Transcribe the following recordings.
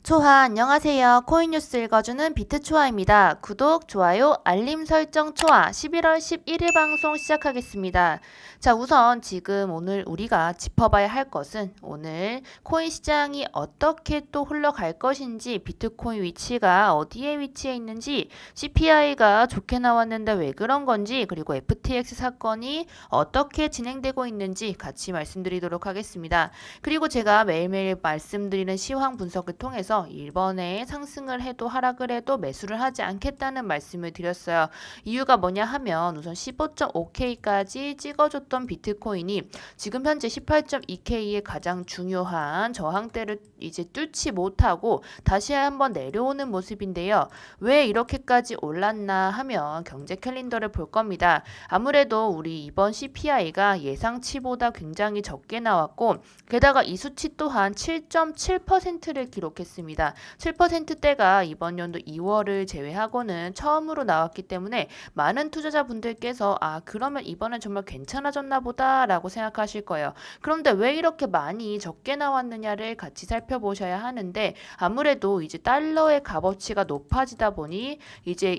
초하 안녕하세요. 코인뉴스 읽어주는 비트초아입니다. 구독, 좋아요, 알림 설정 초아 11월 11일 방송 시작하겠습니다. 자, 우선 지금 오늘 우리가 짚어봐야 할 것은 오늘 코인 시장이 어떻게 또 흘러갈 것인지, 비트코인 위치가 어디에 위치해 있는지, CPI가 좋게 나왔는데 왜 그런 건지, 그리고 FTX 사건이 어떻게 진행되고 있는지 같이 말씀드리도록 하겠습니다. 그리고 제가 매일매일 말씀드리는 시황 분석을 통해서 이번에 상승을 해도 하락을 해도 매수를 하지 않겠다는 말씀을 드렸어요. 이유가 뭐냐 하면 우선 15.5K까지 찍어줬던 비트코인이 지금 현재 18.2K의 가장 중요한 저항대를 이제 뚫지 못하고 다시 한번 내려오는 모습인데요. 왜 이렇게까지 올랐나 하면 경제 캘린더를 볼 겁니다. 아무래도 우리 이번 CPI가 예상치보다 굉장히 적게 나왔고, 게다가 이 수치 또한 7.7%를 기록했습니다. 7%대가 이번 연도 2월을 제외하고는 처음으로 나왔기 때문에 많은 투자자분들께서 그러면 이번엔 정말 괜찮아졌나 보다 라고 생각하실 거예요. 그런데 왜 이렇게 많이 적게 나왔느냐를 같이 살펴보셔야 하는데, 아무래도 이제 달러의 값어치가 높아지다 보니 이제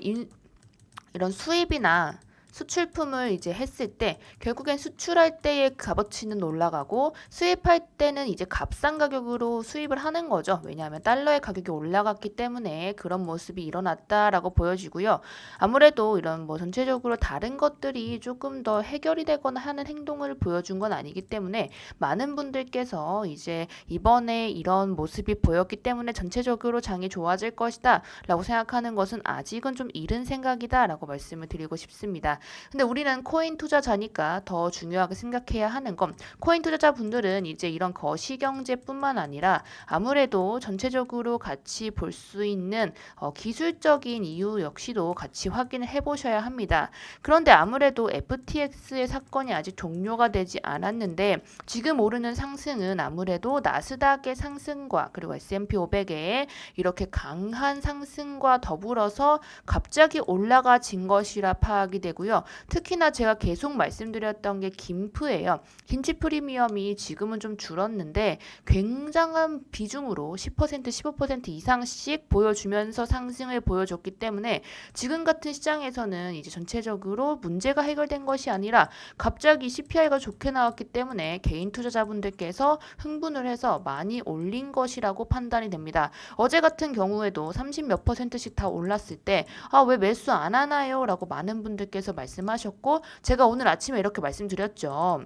이런 수입이나 수출품을 이제 했을 때 결국엔 수출할 때의 값어치는 올라가고 수입할 때는 이제 값싼 가격으로 수입을 하는 거죠. 왜냐하면 달러의 가격이 올라갔기 때문에 그런 모습이 일어났다라고 보여지고요. 아무래도 이런 전체적으로 다른 것들이 조금 더 해결이 되거나 하는 행동을 보여준 건 아니기 때문에 많은 분들께서 이제 이번에 이런 모습이 보였기 때문에 전체적으로 장이 좋아질 것이다 라고 생각하는 것은 아직은 좀 이른 생각이다 라고 말씀을 드리고 싶습니다. 근데 우리는 코인 투자자니까 더 중요하게 생각해야 하는 건, 코인 투자자분들은 이제 이런 거시경제뿐만 아니라 아무래도 전체적으로 같이 볼 수 있는 기술적인 이유 역시도 같이 확인을 해보셔야 합니다. 그런데 아무래도 FTX의 사건이 아직 종료가 되지 않았는데 지금 오르는 상승은 아무래도 나스닥의 상승과 그리고 S&P 500의 이렇게 강한 상승과 더불어서 갑자기 올라가진 것이라 파악이 되고요. 특히나 제가 계속 말씀드렸던 게 김프예요. 김치 프리미엄이 지금은 좀 줄었는데 굉장한 비중으로 10%, 15% 이상씩 보여주면서 상승을 보여줬기 때문에 지금 같은 시장에서는 이제 전체적으로 문제가 해결된 것이 아니라 갑자기 CPI가 좋게 나왔기 때문에 개인 투자자분들께서 흥분을 해서 많이 올린 것이라고 판단이 됩니다. 어제 같은 경우에도 30몇 %씩 다 올랐을 때 왜 매수 안 하나요? 라고 많은 분들께서 말씀하셨고, 제가 오늘 아침에 이렇게 말씀드렸죠.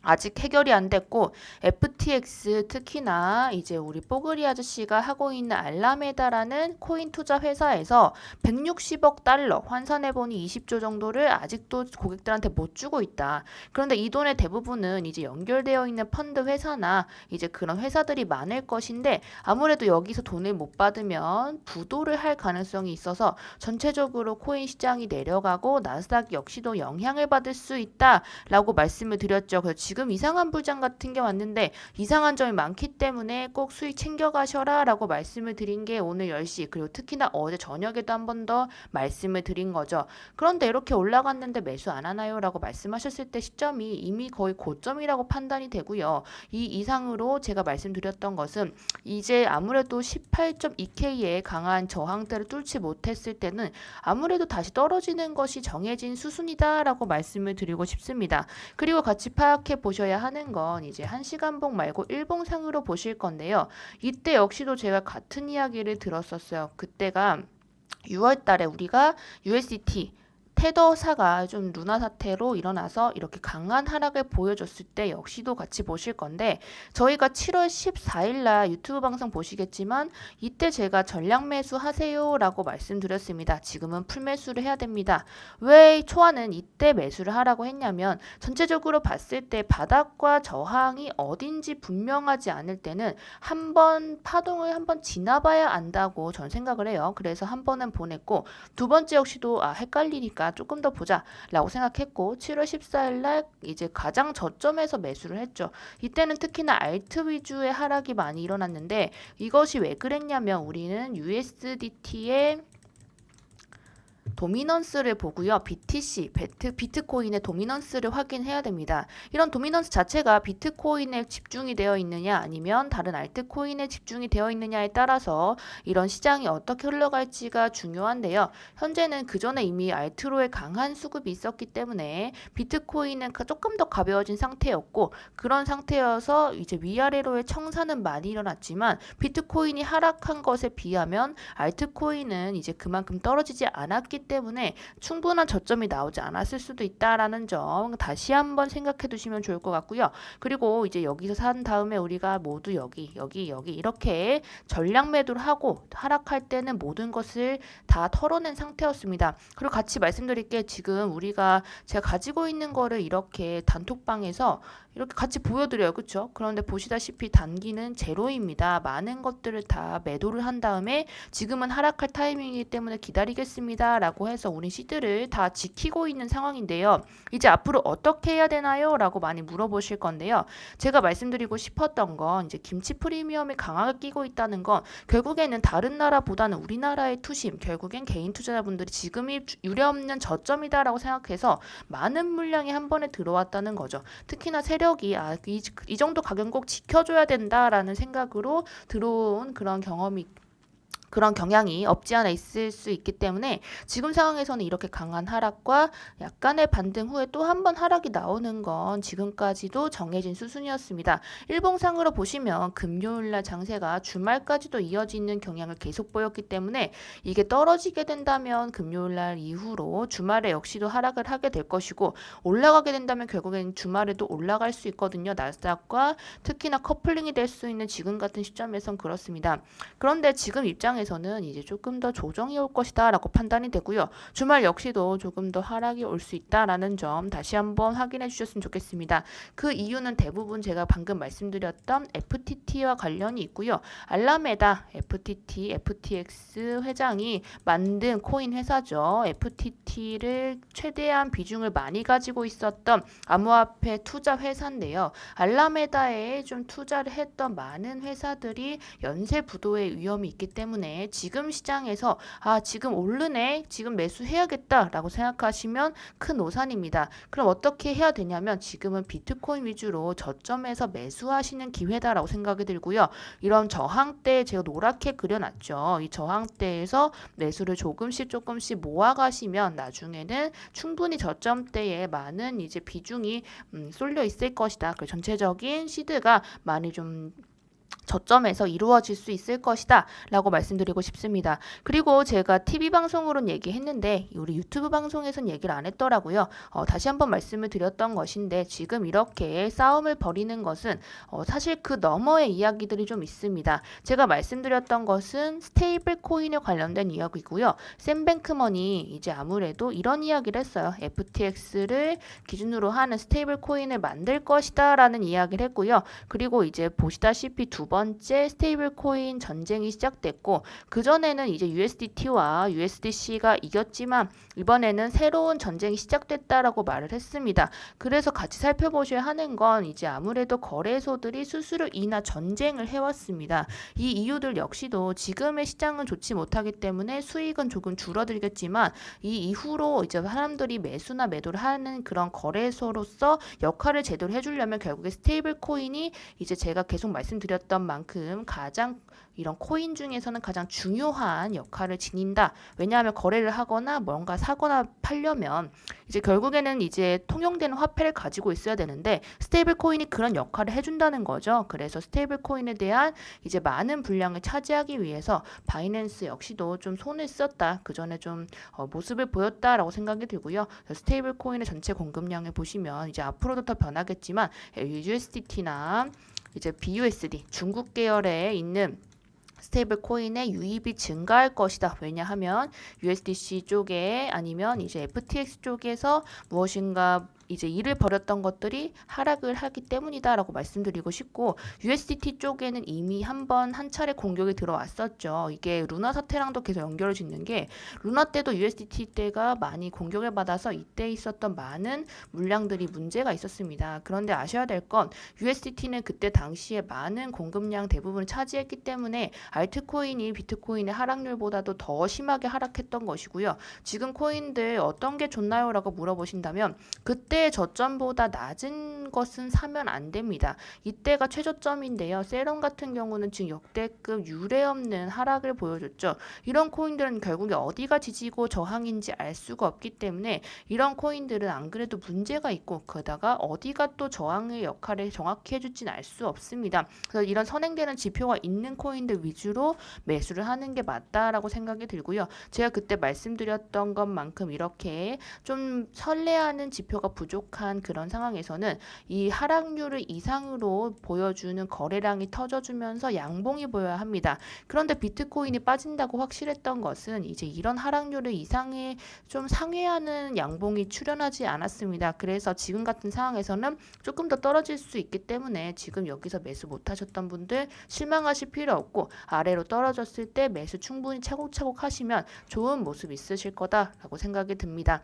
아직 해결이 안 됐고 FTX, 특히나 이제 우리 뽀글이 아저씨가 하고 있는 알라메다라는 코인 투자 회사에서 160억 달러 환산해보니 20조 정도를 아직도 고객들한테 못 주고 있다. 그런데 이 돈의 대부분은 이제 연결되어 있는 펀드 회사나 이제 그런 회사들이 많을 것인데, 아무래도 여기서 돈을 못 받으면 부도를 할 가능성이 있어서 전체적으로 코인 시장이 내려가고 나스닥 역시도 영향을 받을 수 있다라고 말씀을 드렸죠. 그래서 지금 이상한 불장 같은 게 왔는데 이상한 점이 많기 때문에 꼭 수익 챙겨가셔라 라고 말씀을 드린 게 오늘 10시, 그리고 특히나 어제 저녁에도 한 번 더 말씀을 드린 거죠. 그런데 이렇게 올라갔는데 매수 안 하나요? 라고 말씀하셨을 때 시점이 이미 거의 고점이라고 판단이 되고요. 이 이상으로 제가 말씀드렸던 것은 이제 아무래도 18.2K의 강한 저항대를 뚫지 못했을 때는 아무래도 다시 떨어지는 것이 정해진 수순이다 라고 말씀을 드리고 싶습니다. 그리고 같이 파악해 보셔야 하는 건 이제 1시간봉 말고 일봉상으로 보실 건데요. 이때 역시도 제가 같은 이야기를 들었었어요. 그때가 6월 달에 우리가 USDT 테더사가 좀 루나 사태로 일어나서 이렇게 강한 하락을 보여줬을 때 역시도 같이 보실 건데, 저희가 7월 14일 날 유튜브 방송 보시겠지만 이때 제가 전량 매수 하세요 라고 말씀드렸습니다. 지금은 풀매수를 해야 됩니다. 왜 초안은 이때 매수를 하라고 했냐면, 전체적으로 봤을 때 바닥과 저항이 어딘지 분명하지 않을 때는 한번 파동을 한번 지나봐야 안다고 전 생각을 해요. 그래서 한 번은 보냈고, 두 번째 역시도 헷갈리니까 조금 더 보자 라고 생각했고, 7월 14일 날 이제 가장 저점에서 매수를 했죠. 이때는 특히나 알트 위주의 하락이 많이 일어났는데, 이것이 왜 그랬냐면 우리는 USDT의 도미넌스를 보고요. BTC, 비트코인의 도미넌스를 확인해야 됩니다. 이런 도미넌스 자체가 비트코인에 집중이 되어 있느냐 아니면 다른 알트코인에 집중이 되어 있느냐에 따라서 이런 시장이 어떻게 흘러갈지가 중요한데요. 현재는 그전에 이미 알트로의 강한 수급이 있었기 때문에 비트코인은 조금 더 가벼워진 상태였고 그런 상태여서 이제 위아래로의 청산은 많이 일어났지만 비트코인이 하락한 것에 비하면 알트코인은 이제 그만큼 떨어지지 않았기 때문에 충분한 저점이 나오지 않았을 수도 있다라는 점 다시 한번 생각해 두시면 좋을 것 같고요. 그리고 이제 여기서 산 다음에 우리가 모두 여기 이렇게 전량 매도를 하고 하락할 때는 모든 것을 다 털어낸 상태였습니다. 그리고 같이 말씀드릴게 지금 우리가 제가 가지고 있는 거를 이렇게 단톡방에서 이렇게 같이 보여드려요. 그쵸? 그런데 보시다시피 단기는 제로입니다. 많은 것들을 다 매도를 한 다음에 지금은 하락할 타이밍이기 때문에 기다리겠습니다. 라고 해서 우리 시드를 다 지키고 있는 상황인데요. 이제 앞으로 어떻게 해야 되나요? 라고 많이 물어보실 건데요. 제가 말씀드리고 싶었던 건 이제 김치 프리미엄이 강하게 끼고 있다는 건 결국에는 다른 나라보다는 우리나라의 투심, 결국엔 개인 투자자분들이 지금이 유례없는 저점이다라고 생각해서 많은 물량이 한 번에 들어왔다는 거죠. 특히나 세력이 이 정도 가격은 꼭 지켜줘야 된다라는 생각으로 들어온 그런 경향이 없지 않아 있을 수 있기 때문에 지금 상황에서는 이렇게 강한 하락과 약간의 반등 후에 또 한 번 하락이 나오는 건 지금까지도 정해진 수순이었습니다. 일봉상으로 보시면 금요일날 장세가 주말까지도 이어지는 경향을 계속 보였기 때문에 이게 떨어지게 된다면 금요일날 이후로 주말에 역시도 하락을 하게 될 것이고 올라가게 된다면 결국엔 주말에도 올라갈 수 있거든요. 나스닥과 특히나 커플링이 될 수 있는 지금 같은 시점에선 그렇습니다. 그런데 지금 입장에서는 이제 조금 더 조정이 올 것이다 라고 판단이 되고요. 주말 역시도 조금 더 하락이 올 수 있다라는 점 다시 한번 확인해 주셨으면 좋겠습니다. 그 이유는 대부분 제가 방금 말씀드렸던 FTT와 관련이 있고요. 알라메다, FTT, FTX 회장이 만든 코인 회사죠. FTT를 최대한 비중을 많이 가지고 있었던 암호화폐 투자 회사인데요. 알라메다에 좀 투자를 했던 많은 회사들이 연쇄 부도의 위험이 있기 때문에 지금 시장에서 지금 오르네, 지금 매수해야겠다라고 생각하시면 큰 오산입니다. 그럼 어떻게 해야 되냐면 지금은 비트코인 위주로 저점에서 매수하시는 기회다라고 생각이 들고요. 이런 저항대 제가 노랗게 그려놨죠. 이 저항대에서 매수를 조금씩 모아가시면 나중에는 충분히 저점대에 많은 이제 비중이 쏠려 있을 것이다. 그 전체적인 시드가 많이 좀 저점에서 이루어질 수 있을 것이다 라고 말씀드리고 싶습니다. 그리고 제가 TV방송으로는 얘기했는데 우리 유튜브 방송에서는 얘기를 안 했더라고요. 다시 한번 말씀을 드렸던 것인데 지금 이렇게 싸움을 벌이는 것은 사실 그 너머의 이야기들이 좀 있습니다. 제가 말씀드렸던 것은 스테이블 코인에 관련된 이야기고요. 샘뱅크머니 이제 아무래도 이런 이야기를 했어요. FTX를 기준으로 하는 스테이블 코인을 만들 것이다 라는 이야기를 했고요. 그리고 이제 보시다시피 두 번째 스테이블 코인 전쟁이 시작됐고 그전에는 이제 USDT와 USDC가 이겼지만 이번에는 새로운 전쟁이 시작됐다라고 말을 했습니다. 그래서 같이 살펴보셔야 하는 건 이제 아무래도 거래소들이 스스로 이나 전쟁을 해왔습니다. 이 이유들 역시도 지금의 시장은 좋지 못하기 때문에 수익은 조금 줄어들겠지만 이 이후로 이제 사람들이 매수나 매도를 하는 그런 거래소로서 역할을 제대로 해주려면 결국에 스테이블 코인이 이제 제가 계속 말씀드렸던 만큼 가장 이런 코인 중에서는 가장 중요한 역할을 지닌다. 왜냐하면 거래를 하거나 뭔가 사거나 팔려면 이제 결국에는 이제 통용되는 화폐를 가지고 있어야 되는데 스테이블 코인이 그런 역할을 해준다는 거죠. 그래서 스테이블 코인에 대한 이제 많은 분량을 차지하기 위해서 바이낸스 역시도 좀 손을 썼다. 그 전에 좀 모습을 보였다라고 생각이 들고요. 스테이블 코인의 전체 공급량을 보시면 이제 앞으로도 더 변하겠지만 USDT나 이제 BUSD 중국 계열에 있는 스테이블 코인의 유입이 증가할 것이다. 왜냐하면 USDC 쪽에 아니면 이제 FTX 쪽에서 무엇인가 이제 일을 벌였던 것들이 하락을 하기 때문이다라고 말씀드리고 싶고, USDT 쪽에는 이미 한 차례 공격이 들어왔었죠. 이게 루나 사태랑도 계속 연결을 짓는 게, 루나 때도 USDT 때가 많이 공격을 받아서 이때 있었던 많은 물량들이 문제가 있었습니다. 그런데 아셔야 될 건 USDT는 그때 당시에 많은 공급량 대부분을 차지했기 때문에 알트코인이 비트코인의 하락률보다도 더 심하게 하락했던 것이고요. 지금 코인들 어떤 게 좋나요? 라고 물어보신다면 그때의 저점보다 낮은 것은 사면 안 됩니다. 이때가 최저점인데요. 세럼 같은 경우는 지금 역대급 유례없는 하락을 보여줬죠. 이런 코인들은 결국에 어디가 지지고 저항인지 알 수가 없기 때문에 이런 코인들은 안 그래도 문제가 있고, 그러다가 어디가 또 저항의 역할을 정확히 해줄지는 알 수 없습니다. 그래서 이런 선행되는 지표가 있는 코인들 위주로 매수를 하는 게 맞다라고 생각이 들고요. 제가 그때 말씀드렸던 것만큼 이렇게 좀 선례하는 지표가 부족한 그런 상황에서는 이 하락률을 이상으로 보여주는 거래량이 터져주면서 양봉이 보여야 합니다. 그런데 비트코인이 빠진다고 확실했던 것은 이제 이런 하락률을 이상에 좀 상회하는 양봉이 출현하지 않았습니다. 그래서 지금 같은 상황에서는 조금 더 떨어질 수 있기 때문에 지금 여기서 매수 못하셨던 분들 실망하실 필요 없고, 아래로 떨어졌을 때 매수 충분히 차곡차곡 하시면 좋은 모습 있으실 거다라고 생각이 듭니다.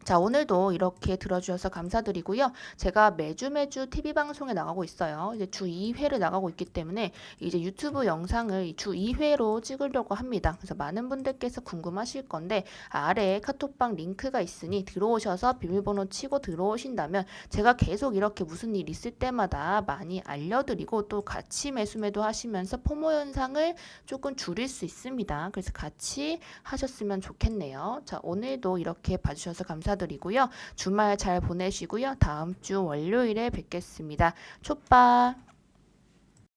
자, 오늘도 이렇게 들어주셔서 감사드리고요. 제가 매주 TV 방송에 나가고 있어요. 이제 주 2회를 나가고 있기 때문에 이제 유튜브 영상을 주 2회로 찍으려고 합니다. 그래서 많은 분들께서 궁금하실 건데 아래에 카톡방 링크가 있으니 들어오셔서 비밀번호 치고 들어오신다면 제가 계속 이렇게 무슨 일 있을 때마다 많이 알려드리고, 또 같이 매수매도 하시면서 포모 현상을 조금 줄일 수 있습니다. 그래서 같이 하셨으면 좋겠네요. 자, 오늘도 이렇게 봐주셔서 감사드리고요. 주말 잘 보내시고요. 다음 주 월요일에 뵙겠습니다. 촛밥.